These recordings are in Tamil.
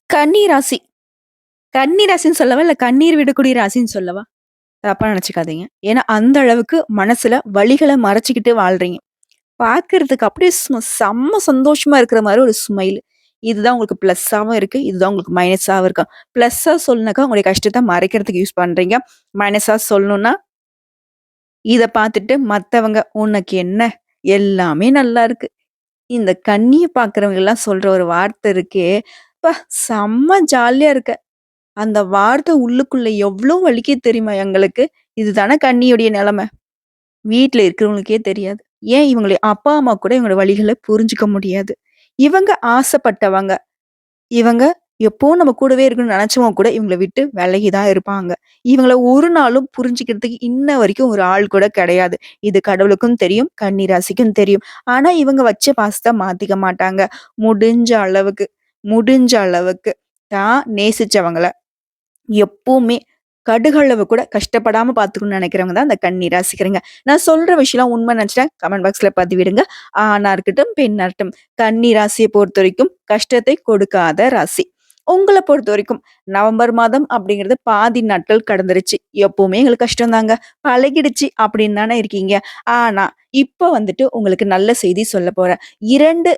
கன்னி ராசி. கன்னி ராசின்னு சொல்லவா? இல்ல கண்ணீர் விடக்கூடிய ராசின்னு சொல்லவா? தப்பா நெனச்சுக்காதீங்க. ஏன்னா, அந்த அளவுக்கு மனசுல வலிகள மறைச்சுக்கிட்டு வாழ்றீங்க. பார்க்கறதுக்கு அப்படியே செம்ம சந்தோஷமா இருக்கிற மாரி ஒரு ஸ்மைல். இதுதான் உங்களுக்கு பிளஸ்ஸாவும் இருக்கு. இதுதான் உங்களுக்கு மைனஸாவும் இருக்கு. பிளஸ்ஸா சொல்லணும்னாக்கா, உங்களுடைய கஷ்டத்த மறைக்கிறதுக்கு யூஸ் பண்றீங்க. மைனஸா சொல்லணும்னா, இத பார்த்துட்டு மத்தவங்க, "உனக்கு என்ன? எல்லாமே நல்லா இருக்கு." இந்த கண்ணிய பார்க்கிறவங்கலாம் சொல்ற ஒரு வார்த்தை இருக்கே, "அப்பா! செம்ம ஜாலியா இருக்க." அந்த வார்த்தை உள்ளுக்குள்ள எவ்ளோ வலிக்குது தெரியுமா எங்களுக்கு? இதுதானே கன்னியுடைய நெலைமை. வீட்ல இருக்கிறவங்களுக்கே தெரியாது. ஏன் இவங்களுடைய அப்பா, அம்மா கூட இவங்களோட வலிகள புரிஞ்சுக்க முடியாது. இவங்க ஆசைப்பட்டவங்க. இவங்க எப்பவும் நம்ம கூடவே இருக்கணும்னு நெனச்சவங்க கூட இவங்கள விட்டு விலகி தான் இருப்பாங்க. இவங்கள ஒரு நாளும் புரிஞ்சுக்கிறதுக்கு இன்ன வரைக்கும் ஒரு ஆள் கூட கிடையாது. இது கடவுளுக்கும் தெரியும், கன்னி ராசிக்கும் தெரியும். ஆனா இவங்க வச்ச பாசத்த மாத்திக்க மாட்டாங்க. முடிஞ்ச அளவுக்கு முடிஞ்ச அளவுக்கு தான் நேசிச்சவங்கள எப்பவுமே கடுகளவு கூட கஷ்டப்படாம பார்த்துக்கணும்னு நினைக்கிறவங்க தான் அந்த கன்னி ராசிக்காரங்க. நான் சொல்ற விஷயம்லாம் உண்மை நினைச்சுட்டா கமெண்ட் பாக்ஸ்ல பதிவிடுங்க. ஆணா இருக்கட்டும், பெண்ணா இருக்கட்டும். கன்னி ராசிய பொறுத்தவரைக்கும் கஷ்டத்தை கொடுக்காத ராசி. உங்கள பொறுத்தவரைக்கும் நவம்பர் மாதம் அப்படிங்கிறது பாதி நாட்கள் கடந்துருச்சு. எப்பவுமே எங்களுக்கு கஷ்டம் தாங்க. பழகிடுச்சு அப்படின்னு தானே இருக்கீங்க. ஆனா, இப்ப வந்துட்டு உங்களுக்கு நல்ல செய்தி சொல்லப் போறேன். 2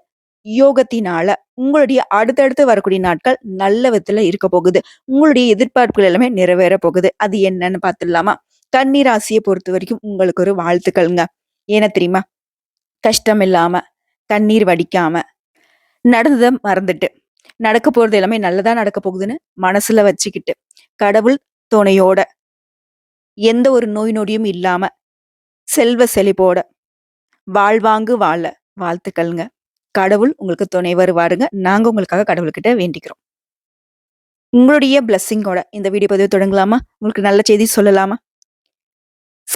யோகத்தினால உங்களுடைய அடுத்தடுத்து வரக்கூடிய நாட்கள் நல்ல விதத்துல இருக்க போகுது. உங்களுடைய எதிர்பார்ப்புகள் எல்லாமே நிறைவேற போகுது. அது என்னன்னு பார்த்துடலாமா? கன்னி ராசிய பொறுத்தவரைக்கும் உங்களுக்கு ஒரு வாழ்த்துக்கள்ங்க. ஏன தெரியுமா? கஷ்டம் இல்லாம, கண்ணீர் வடிக்காம, நடந்தத மறந்துட்டு, நடக்க போறது எல்லாமே நல்லதா நடக்க போகுதுன்னு மனசுல வச்சுக்கிட்டு, கடவுள் துணையோட, எந்த ஒரு நோய் நொடியும் இல்லாம, செல்வ செழிப்போட, வாழ்வாங்கு வாழ வாழ்த்துக்கள்ங்க. கடவுள் உங்களுக்கு துணை வருவாருங்க. நாங்க உங்களுக்காக கடவுள்கிட்ட வேண்டிக்கிறோம். உங்களுடைய பிளெஸ்ஸிங்கோட இந்த வீடியோ பதிவு தொடங்கலாமா? உங்களுக்கு நல்ல செய்தி சொல்லலாமா?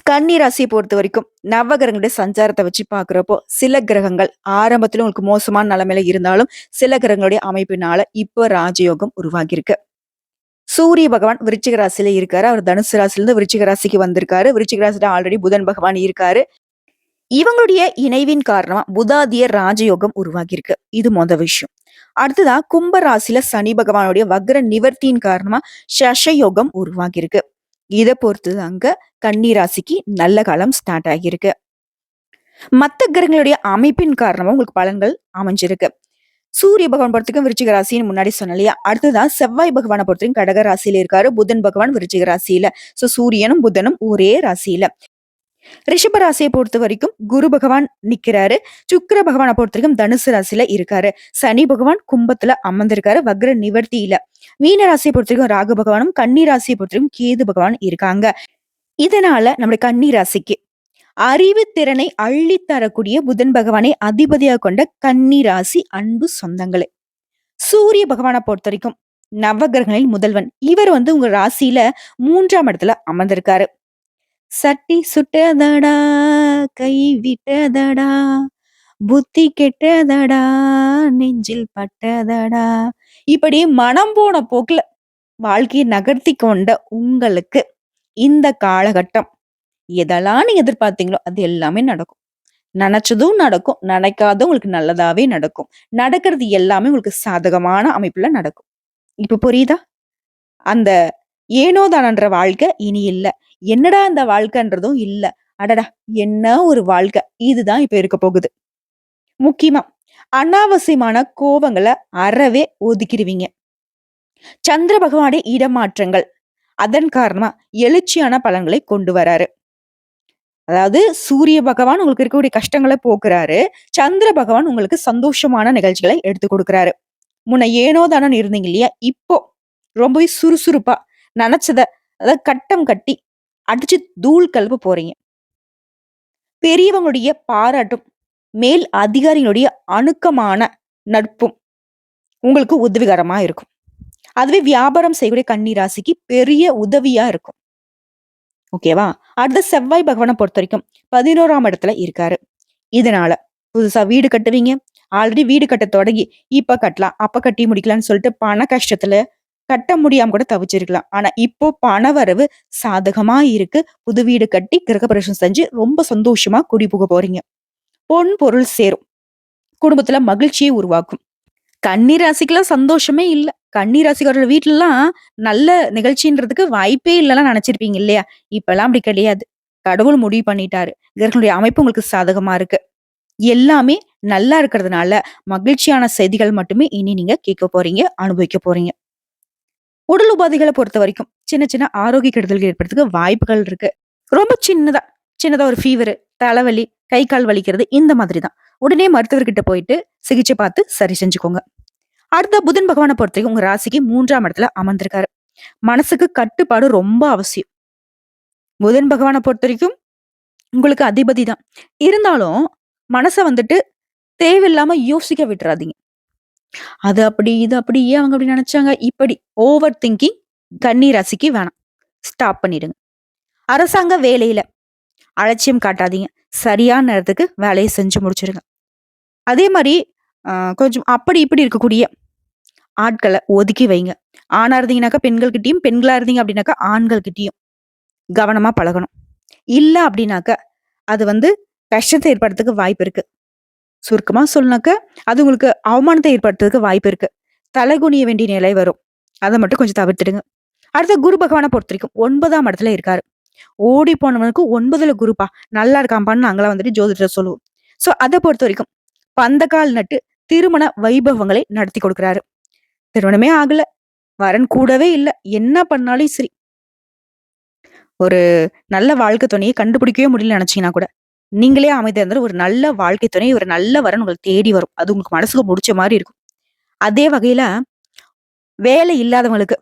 கன்னி ராசிய பொறுத்தவரைக்கும் நவகிரகங்களுடைய சஞ்சாரத்த வச்சு பார்க்கிறப்போ, சில கிரகங்கள் ஆரம்பத்துல உங்களுக்கு மோசமான நிலைமையில இருந்தாலும், சில கிரகங்களுடைய அமைப்பினால இப்போ ராஜயோகம் உருவாகியிருக்கு. சூரிய பகவான் விருச்சிக ராசியில இருக்காரு. அவர் தனுசு ராசியிலிருந்து விருச்சிக ராசிக்கு வந்திருக்காரு. விருச்சிக ராசியில ஆல்ரெடி புதன் பகவான் இருக்காரு. இவங்களுடைய இணைவின் காரணமா புதாதிய ராஜயோகம் உருவாகியிருக்கு. இது விஷயம். அடுத்ததா கும்ப ராசியில சனி பகவானுடைய வக்ர நிவர்த்தியின் காரணமா சஷயோகம் உருவாகியிருக்கு. இத பொறுத்து அங்க கன்னி ராசிக்கு நல்ல காலம் ஸ்டார்ட் ஆகியிருக்கு. மத்த கிரகங்களுடைய அமைப்பின் காரணமா உங்களுக்கு பலன்கள் அமைஞ்சிருக்கு. சூரிய பகவான் பொறுத்தவரைக்கும் விருச்சிக ராசின்னு முன்னாடி சொன்னேன் இல்லையா? அடுத்ததான் செவ்வாய் பகவானை பொறுத்தவரைக்கும் கடக ராசியில இருக்காரு. புதன் பகவான் விருச்சிக ராசியில. சூரியனும் புதனும் ஒரே ராசியில. ரிஷப ராசியை பொறுத்த வரைக்கும் குரு பகவான் நிக்கிறாரு. சுக்கிர பகவானை பொறுத்த வரைக்கும் தனுசு ராசியில இருக்காரு. சனி பகவான் கும்பத்துல அமர்ந்திருக்காரு வக்ர நிவர்த்தியில. மீன ராசியை பொறுத்த வரைக்கும் ராகு பகவானும், கன்னி ராசியை பொறுத்த வரைக்கும் கேது பகவான் இருக்காங்க. இதனால நம்முடைய கன்னி ராசிக்கு அறிவு திறனை அள்ளி தரக்கூடிய புதன் பகவானை அதிபதியாக கொண்ட கன்னி ராசி அன்பு சொந்தங்களே. சூரிய பகவானை பொறுத்த வரைக்கும் நவகிரகங்களில் முதல்வன். இவர் உங்க ராசியில 3ஆம் இடத்துல அமர்ந்திருக்காரு. சட்டி சுட்டதடா, கை விட்டதடா, புத்தி கெட்டதடா, நெஞ்சில் பட்டதடா. இப்படி மனம் போன போக்குல வாழ்க்கையை நகர்த்தி கொண்ட உங்களுக்கு இந்த காலகட்டம் எதெல்லாம் நீங்க எதிர்பார்த்தீங்களோ அது எல்லாமே நடக்கும். நினைச்சதும் நடக்கும், நினைக்காதும் உங்களுக்கு நல்லதாவே நடக்கும். நடக்கிறது எல்லாமே உங்களுக்கு சாதகமான அமைப்புல நடக்கும். இப்ப புரியுதா? அந்த ஏனோ தானன்ற வாழ்க்கை இனி இல்ல. என்னடா அந்த வாழ்க்கைன்றதும் இல்ல. அடடா! என்ன ஒரு வாழ்க்கை. இதுதான் இப்ப இருக்க போகுது. முக்கியமா அனாவசியமான கோவங்கள அறவே ஒதுக்கிருவீங்க. சந்திர பகவானுடைய இடமாற்றங்கள் அதன் காரணமா எழுச்சியான பலன்களை கொண்டு வராரு. அதாவது சூரிய பகவான் உங்களுக்கு இருக்கக்கூடிய கஷ்டங்களை போக்குறாரு. சந்திர பகவான் உங்களுக்கு சந்தோஷமான நிகழ்ச்சிகளை எடுத்து கொடுக்குறாரு. முன்ன ஏனோ தானோன்னு இருந்தீங்க இல்லையா? இப்போ ரொம்பவே சுறுசுறுப்பா நெனச்சத அதாவது கட்டம் கட்டி அடிச்சு தூள் கெளப்ப போறீங்க. பெரியவங்களுடைய பாராட்டும், மேல் அதிகாரிகளுடைய அணுக்கமான நட்பும் உங்களுக்கு உதவிகரமா இருக்கும். அதுவே வியாபாரம் செய்யக்கூடிய கன்னி ராசிக்கு பெரிய உதவியா இருக்கும். ஓகேவா? அடுத்த செவ்வாய் பகவான பொறுத்தவரைக்கும் 11ஆம் இடத்துல இருக்காரு. இதனால புதுசா வீடு கட்டுவீங்க. ஆல்ரெடி வீடு கட்ட தொடங்கி, இப்ப கட்டலாம், அப்ப கட்டி முடிக்கலாம்ன்னு சொல்லிட்டு பண கஷ்டத்துல கட்ட முடியாம கூட தவிச்சிருக்கலாம். ஆனா இப்போ பணவரவு சாதகமா இருக்கு. புது வீடு கட்டி கிரகப்பிரவேசம் செஞ்சு ரொம்ப சந்தோஷமா குடி புக போறீங்க. பொன் பொருள் சேரும். குடும்பத்துல மகிழ்ச்சியை உருவாக்கும். கன்னி ராசிக்கெல்லாம் சந்தோஷமே இல்ல. கன்னி ராசிக்காரர்கள் வீட்லலாம் நல்ல நிகழ்ச்சின்றதுக்கு வாய்ப்பே இல்லலாம் நெனச்சிருப்பீங்க இல்லையா? இப்பலாம் அப்படி கிடையாது. கடவுள் முடிவு பண்ணிட்டாரு. கிரகங்களுடைய அமைப்பு உங்களுக்கு சாதகமா இருக்கு. எல்லாமே நல்லா இருக்கிறதுனால, மகிழ்ச்சியான செய்திகள் மட்டுமே இனி நீங்க கேட்க போறீங்க, அனுபவிக்க போறீங்க. உடல் உபாதைகள பொறுத்தவரைக்கும், சின்ன சின்ன ஆரோக்கிய கெடுதல்கள் ஏற்படுறதுக்கு வாய்ப்புகள் இருக்கு. ரொம்ப சின்னதா, சின்னதா ஒரு ஃபீவரு, தலைவலி, கை, கால் வலிக்கிறது இந்த மாதிரி தான். உடனே மருத்துவர்கிட்ட போயிட்டு சிகிச்சை பார்த்து சரி செஞ்சுக்கோங்க. அடுத்த புதன் பகவான பொறுத்தவரைக்கும் உங்க ராசிக்கு 3ஆம் இடத்துல அமர்ந்திருக்காரு. மனசுக்கு கட்டுப்பாடு ரொம்ப அவசியம். புதன் பகவான பொறுத்தவரைக்கும் உங்களுக்கு அதிபதி தான். இருந்தாலும் மனச வந்துட்டு தேவையில்லாம யோசிக்க விட்டுறாதீங்க. அது அப்படி, இது அப்படி, ஏன் அவங்க அப்படி நெனச்சாங்க? இப்படி ஓவர் திங்கிங் கன்னி ராசிக்கு வேணாம். ஸ்டாப் பண்ணிடுங்க. அரசாங்க வேலையில அலட்சியம் காட்டாதீங்க. சரியான நேரத்துக்கு வேலைய செஞ்சு முடிச்சுருங்க. அதே மாரி கொஞ்சம் அப்படி இப்படி இருக்கக்கூடிய ஆட்கள ஒதுக்கி வைங்க. ஆணா இருந்தீங்கனாக்கா பெண்கள்கிட்டயும், பெண்களா இருந்தீங்க அப்படின்னாக்கா ஆண்கள்கிட்டயும் கவனமா பழகணும். இல்ல அப்படின்னாக்க, அது வந்து கஷ்டத்த ஏற்படுறதுக்கு வாய்ப்பு இருக்கு. சுருக்கமா சொல்லணும்னாக்க, அது உங்களுக்கு அவமானத்த ஏற்படுத்துறதுக்கு வாய்ப்பு இருக்கு. தலை குனிய வேண்டிய நிலை வரும். அத மட்டும் கொஞ்சம் தவிர்த்துடுங்க. அடுத்து குரு பகவான பொறுத்தவரைக்கும் 9ஆம் இடத்துல இருக்காரு. ஓடி போனவனுக்கு 9ல குருப்பா. நல்லா இருக்கான்ப்பான்னு நாங்கலாம் வந்துட்டு ஜோதிடர் சொல்லுவோம். சோ அத பொறுத்தவரைக்கும் பந்தக்கால் நட்டு திருமண வைபவங்களை நடத்தி கொடுக்கிறாரு. திருமணமே ஆகல. வரன் கூடவே இல்ல. என்ன பண்ணாலும் சரி. ஒரு நல்ல வாழ்க்கை துணைய கண்டுபிடிக்கவே முடியலன்னு நெனச்சீங்கன்னா கூட, நீங்களே அமைதியா இருந்தா ஒரு நல்ல வாழ்க்கை துணை, ஒரு நல்ல வரன் உங்களுக்கு தேடி வரும். அது உங்களுக்கு மனசுக்கு புடிச்ச மாரி இருக்கும். அதே வகையில வேலை இல்லாதவங்களுக்கு,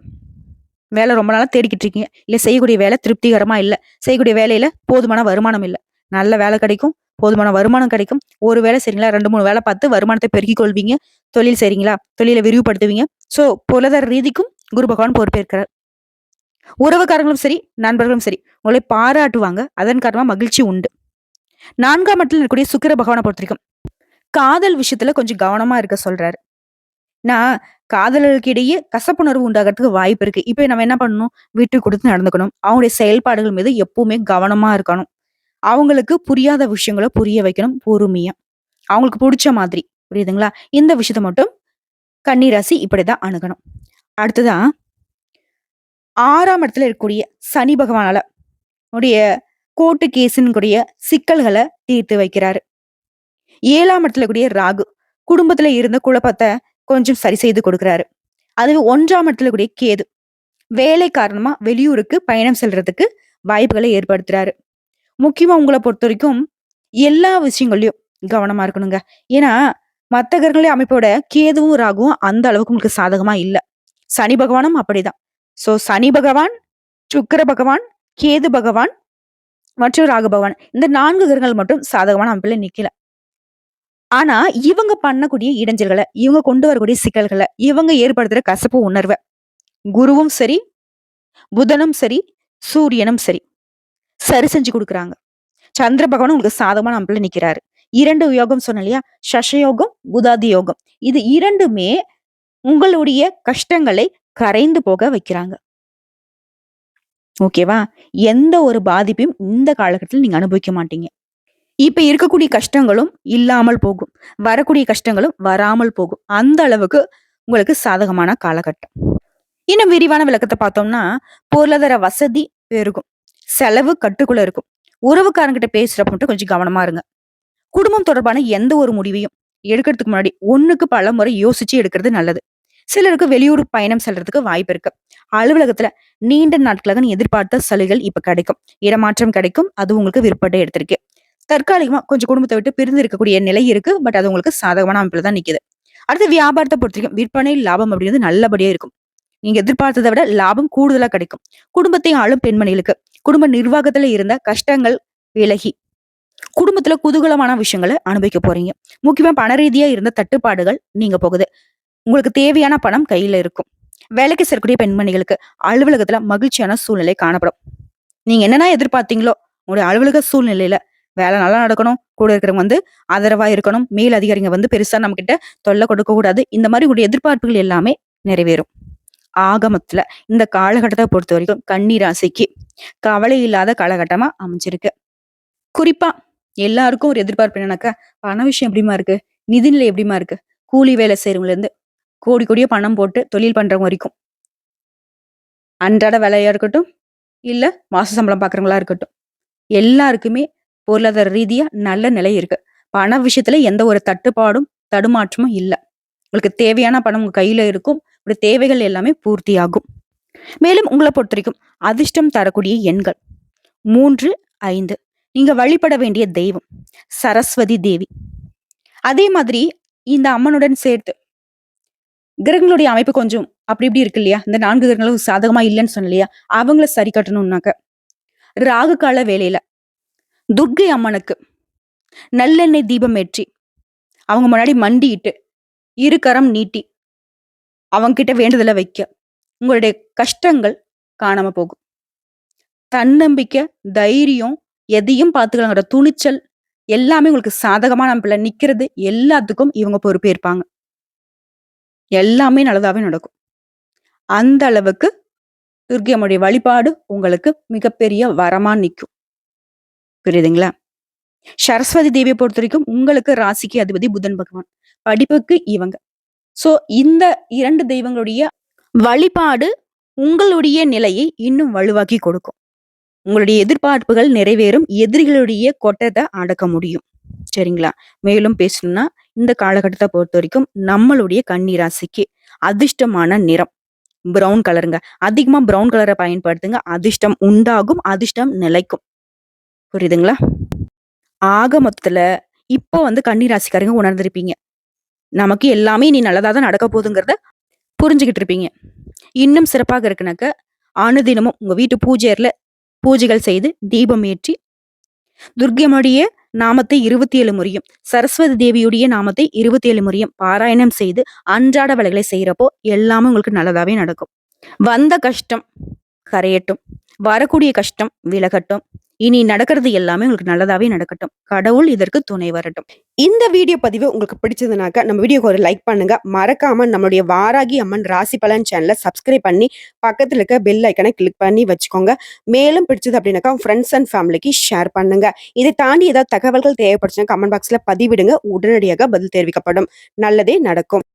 வேலை ரொம்ப நாளா தேடிக்கிட்டு இருக்கீங்க. இல்ல செய்யக்கூடிய வேலை திருப்திகரமா இல்ல. செய்யக்கூடிய வேலையில போதுமான வருமானம் இல்ல. நல்ல வேலை கிடைக்கும். போதுமான வருமானம் கிடைக்கும். ஒரு வேலை செய்றீங்களா, 2, 3 வேலை பார்த்து வருமானத்த பெருக்கிக் கொள்வீங்க. தொழில் செய்றீங்களா, தொழில விரிவுபடுத்துவீங்க. சோ பொருளாதார ரீதிக்கும் குரு பகவான் பொறுப்பேற்கிறார். உறவுக்காரங்களும் சரி, நண்பர்களும் சரி, உங்களை பாராட்டுவாங்க. அதன் காரணமா மகிழ்ச்சி உண்டு. 4ஆம் இடத்துல இருக்கக்கூடிய சுக்கிர பகவான பொறுத்தவரைக்கும், காதல் விஷயத்துல கொஞ்சம் கவனமா இருக்க சொல்றாரு. நான் காதலர்களுக்கு இடையே கசப்புணர்வு உண்டாகறதுக்கு வாய்ப்பு இருக்கு. இப்ப நம்ம என்ன பண்ணணும்? விட்டு குடுத்து நடந்துக்கணும். அவங்களுடைய செயல்பாடுகள் மீது எப்பவுமே கவனமா இருக்கணும். அவங்களுக்கு புரியாத விஷயங்கள புரிய வைக்கணும் பொறுமையா. அவங்களுக்கு புடிச்ச மாதிரி. புரியுதுங்களா? இந்த விஷயத்த மட்டும் கன்னி ராசி இப்படிதான் அணுகணும். அடுத்ததா 6ஆம் இடத்துல இருக்கக்கூடிய சனி பகவானால உடைய கோர்ட்டு கேஸ்ன்னு கூடிய சிக்கல்கள தீர்த்து வைக்கிறாரு. 7ஆம் இடத்துல கூடிய ராகு குடும்பத்துல இருந்த குழப்பத்த கொஞ்சம் சரி செய்து கொடுக்கிறாரு. அதுவே 1ஆம் இடத்துல கூடிய கேது வேலை காரணமா வெளியூருக்கு பயணம் செல்றதுக்கு வாய்ப்புகளை ஏற்படுத்துறாரு. முக்கியமா உங்கள பொறுத்தவரைக்கும் எல்லா விஷயங்கள்லயும் கவனமா இருக்கணுங்க. ஏன்னா, மத்த கிரகங்களே அமைப்போட கேதுவும், ராகுவும் அந்த அளவுக்கு உங்களுக்கு சாதகமா இல்ல. சனி பகவானும் அப்படிதான். சோ சனி பகவான், சுக்கிர பகவான், கேது பகவான் மற்றும் ராகு பகவான் இந்த 4 கிரகங்கள் மட்டும் சாதகமான அமைப்புல நிக்கல. ஆனா, இவங்க பண்ணக்கூடிய இடைஞ்சல்கள, இவங்க கொண்டு வரக்கூடிய சிக்கல்கள, இவங்க ஏற்படுத்துற கசப்பு உணர்வ குருவும் சரி, புதனும் சரி, சூரியனும் சரி, சரி செஞ்சு குடுக்குறாங்க. சந்திர பகவானும் உங்களுக்கு சாதகமான அமைப்புல நிக்கிறாரு. 2 யோகம் சொன்னேன் இல்லையா? சஷயோகம், புதாதி யோகம். இது 2மே உங்களுடைய கஷ்டங்களை கரைந்து போக வைக்கிறாங்க. ஓகேவா? எந்த ஒரு பாதிப்பையும் இந்த காலகட்டத்துல நீங்க அனுபவிக்க மாட்டீங்க. இப்ப இருக்கக்கூடிய கஷ்டங்களும் இல்லாமல் போகும். வரக்கூடிய கஷ்டங்களும் வராமல் போகும். அந்த அளவுக்கு உங்களுக்கு சாதகமான காலகட்டம். இன்னும் விரிவான விளக்கத்த பார்த்தோம்னா, பொருளாதார வசதி பெருகும். செலவு கட்டுக்குள்ள இருக்கும். உறவுக்காரங்கிட்ட பேசுறப்ப மட்டும் கொஞ்சம் கவனமா இருங்க. குடும்பம் தொடர்பான எந்த ஒரு முடிவையும் எடுக்கிறதுக்கு முன்னாடி 1க்கு பல முறை யோசிச்சு எடுக்கிறது நல்லது. சிலருக்கு வெளியூர் பயணம் செல்றதுக்கு வாய்ப்பு இருக்கு. அலுவலகத்துல நீண்ட நாட்களாக நீ எதிர்பார்த்த சலுகைகள் இப்ப கிடைக்கும். இடமாற்றம் கிடைக்கும். அது உங்களுக்கு விருப்பப்பட்ட இடத்திற்கு. தற்காலிகமா கொஞ்சம் குடும்பத்தை விட்டு பிரிந்து இருக்கக்கூடிய நிலை இருக்கு. பட் அது உங்களுக்கு சாதகமான அமைப்புல தான் நிக்குது. அடுத்து வியாபாரத்தை பொறுத்தவரைக்கும் விற்பனை லாபம் அப்படிங்கிறது நல்லபடியா இருக்கும். நீங்க எதிர்பார்த்ததை விட லாபம் கூடுதலா கிடைக்கும். குடும்பத்தை ஆளும் பெண்மணிகளுக்கு குடும்ப நிர்வாகத்துல இருந்த கஷ்டங்கள் விலகி குடும்பத்துல குதூகலமான விஷயங்களை அனுபவிக்க போறீங்க. முக்கியமா பண ரீதியா இருந்த தட்டுப்பாடுகள் நீங்க போகுது. உங்களுக்கு தேவையான பணம் கையில இருக்கும். வேலைக்கு செல்லக்கூடிய பெண்மணிகளுக்கு அலுவலகத்துல மகிழ்ச்சியான சூழ்நிலை காணப்படும். நீங்க என்னென்ன எதிர்பார்த்தீங்களோ உங்களுடைய அலுவலக சூழ்நிலையில வேலை நல்லா நடக்கணும். கூட இருக்கிறவங்க வந்து ஆதரவா இருக்கணும். மேல் அதிகாரிங்க வந்து பெருசா நம்ம கிட்ட தொல்லை கொடுக்க கூடாது. இந்த மாதிரி உங்களுடைய எதிர்பார்ப்புகள் எல்லாமே நிறைவேறும். ஆகமத்துல இந்த காலகட்டத்தை பொறுத்த வரைக்கும் கன்னி ராசிக்கு கவலை இல்லாத காலகட்டமா அமைஞ்சிருக்கு. குறிப்பா எல்லாருக்கும் ஒரு எதிர்பார்ப்பு என்னன்னாக்கா, பண விஷயம் எப்படிமா இருக்கு? நிதிநிலை எப்படிமா இருக்கு? கூலி வேலை செய்றவங்கல இருந்து கோடி கோடியா பணம் போட்டு தொழில் பண்றவங்க வரைக்கும். அன்றாட வேலையா இருக்கட்டும், இல்ல மாச சம்பளம் பார்க்குறவங்களா இருக்கட்டும். எல்லாருக்குமே பொருளாதார ரீதியா நல்ல நிலை இருக்கு. பண விஷயத்துல எந்த ஒரு தட்டுப்பாடும், தடுமாற்றமும் இல்ல. உங்களுக்கு தேவையான பணம் உங்க கையில இருக்கும். உங்களுடைய தேவைகள் எல்லாமே பூர்த்தியாகும். மேலும் உங்கள பொறுத்தவரைக்கும் அதிர்ஷ்டம் தரக்கூடிய எண்கள் 3, 5. நீங்க வழிபட வேண்டிய தெய்வம் சரஸ்வதி தேவி. அதே மாதிரி இந்த அம்மனுடன் சேர்த்து கிரகங்களுடைய அமைப்பு கொஞ்சம் அப்படி இப்படி இருக்கு இல்லையா? இந்த 4 கிரகங்களும் சாதகமா இல்லன்னு சொன்னேன் இல்லையா? அவங்கள சரி கட்டணும்னாக்க, ராகு கால வேளையில துர்க்கை அம்மனுக்கு நல்லெண்ணெய் தீபம் ஏற்றி, அவங்க முன்னாடி மண்டியிட்டு, இரு கரம் நீட்டி, அவங்ககிட்ட வேண்டுதல வைக்க, உங்களுடைய கஷ்டங்கள் காணாம போகும். தன்னம்பிக்கை, தைரியம், எதையும் பார்த்துக்கலாங்கிற துணிச்சல் எல்லாமே உங்களுக்கு சாதகமான அமைப்புல நிக்கிறது எல்லாத்துக்கும் இவங்க பொறுப்பேற்பாங்க. எல்லாமே நல்லதாவே நடக்கும். அந்த அளவுக்கு துர்க்கை அம்மனுடைய வழிபாடு உங்களுக்கு மிகப்பெரிய வரமா நிக்கும். புரியுதுங்களா? சரஸ்வதி தேவியை பொறுத்த வரைக்கும் உங்களுக்கு ராசிக்கு அதிபதி புதன் பகவான். படிப்புக்கு இவங்க. சோ இந்த 2 தெய்வங்களுடைய வழிபாடு உங்களுடைய நிலையை இன்னும் வலுவாக்கி கொடுக்கும். உங்களுடைய எதிர்பார்ப்புகள் நிறைவேறும். எதிரிகளுடைய கொட்டத்தை அடக்க முடியும். சரிங்களா? மேலும் பேசணும்னா இந்த காலகட்டத்தை பொறுத்த வரைக்கும் நம்மளுடைய கன்னி ராசிக்கு அதிர்ஷ்டமான நிறம் பிரவுன் கலருங்க. அதிகமா பிரவுன் கலரை பயன்படுத்துங்க. அதிர்ஷ்டம் உண்டாகும். அதிர்ஷ்டம் நிலைக்கும். புரியுதுங்களா? ஆக மொத்தத்துல இப்போ கன்னி ராசிக்காரங்க உணர்ந்திருப்பீங்க. நமக்கு எல்லாமே நீ நல்லதா தான் நடக்க போகுதுங்கிறத புரிஞ்சுகிட்டு இருப்பீங்க. இன்னும் சிறப்பாக இருக்குனாக்க அனுதினமும் உங்க வீட்டு பூஜையர்ல பூஜைகள் செய்து தீபம் ஏற்றி துர்க்கையம்முடைய நாமத்தை 27 முறையும் சரஸ்வதி தேவியுடைய நாமத்தை 27 முறையும் பாராயணம் செய்து அன்றாட வேலைகளை செய்யறப்போ எல்லாமே உங்களுக்கு நல்லதாவே நடக்கும். வந்த கஷ்டம் கரையட்டும். வரக்கூடிய கஷ்டம் விலகட்டும். இனி நடக்கிறது எல்லாமே உங்களுக்கு நல்லதாவே நடக்கட்டும். கடவுள் இதற்கு துணை வரட்டும். இந்த வீடியோ பதிவு உங்களுக்கு பிடிச்சதுனாக்க நம்ம வீடியோக்கு ஒரு லைக் பண்ணுங்க. மறக்காம நம்மளுடைய வாராகி அம்மன் ராசி பலன் சேனலை சப்ஸ்கிரைப் பண்ணி பக்கத்துல இருக்க பெல் ஐக்கனை கிளிக் பண்ணி வச்சுக்கோங்க. மேலும் பிடிச்சது அப்படின்னாக்கா ஃப்ரெண்ட்ஸ் அண்ட் ஃபேமிலிக்கு ஷேர் பண்ணுங்க. இதை தாண்டி ஏதாவது தகவல்கள் தேவைப்படுச்சுன்னா கமெண்ட் பாக்ஸ்ல பதிவிடுங்க. உடனடியாக பதில் தெரிவிக்கப்படும். நல்லதே நடக்கும்.